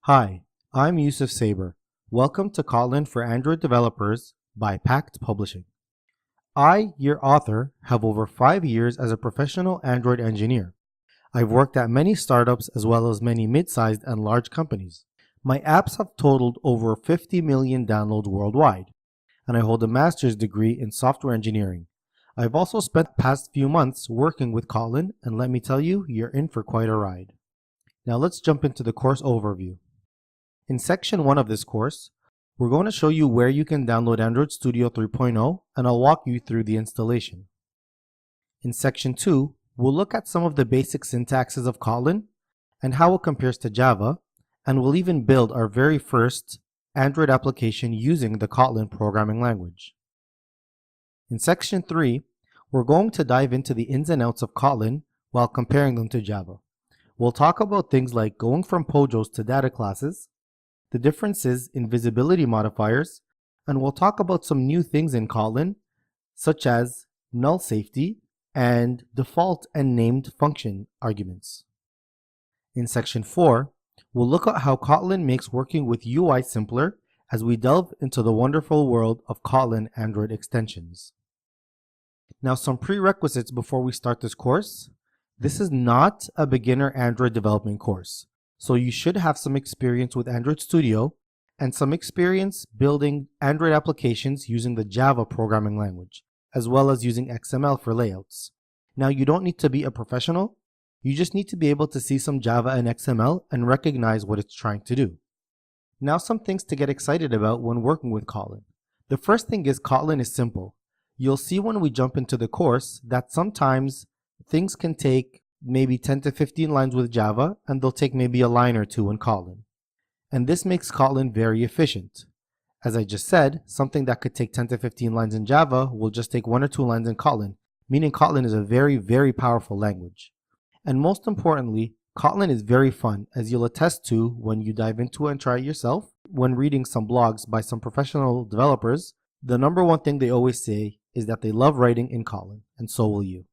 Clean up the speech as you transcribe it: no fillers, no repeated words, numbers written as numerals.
Hi, I'm Yusuf Saber. Welcome to Kotlin for Android Developers by Pact Publishing. I, your author, have over 5 years as a professional Android engineer. I've worked at many startups as well as many mid-sized and large companies. My apps have totaled over 50 million downloads worldwide, and I hold a master's degree in software engineering. I've also spent the past few months working with Kotlin, and let me tell you, you're in for quite a ride. Now let's jump into the course overview. In section 1 of this course, we're going to show you where you can download Android Studio 3.0, and I'll walk you through the installation. In section 2, we'll look at some of the basic syntaxes of Kotlin and how it compares to Java, and we'll even build our very first Android application using the Kotlin programming language. In section 3, we're going to dive into the ins and outs of Kotlin while comparing them to Java. We'll talk about things like going from POJOs to data classes, the differences in visibility modifiers, and we'll talk about some new things in Kotlin, such as null safety and default and named function arguments. In section 4, we'll look at how Kotlin makes working with UI simpler as we delve into the wonderful world of Kotlin Android extensions. Now, some prerequisites before we start this course. This is not a beginner Android development course. So you should have some experience with Android Studio and some experience building Android applications using the Java programming language, as well as using XML for layouts. Now, you don't need to be a professional. You just need to be able to see some Java and XML and recognize what it's trying to do. Now, some things to get excited about when working with Kotlin. The first thing is Kotlin is simple. You'll see when we jump into the course that sometimes things can take maybe 10 to 15 lines with Java, and they'll take maybe a line or two in Kotlin. And this makes Kotlin very efficient. As I just said, something that could take 10 to 15 lines in Java will just take 1 or 2 lines in Kotlin, meaning Kotlin is a very, very powerful language. And most importantly, Kotlin is very fun, as you'll attest to when you dive into it and try it yourself. When reading some blogs by some professional developers, the number one thing they always say is that they love writing in Kotlin, and so will you.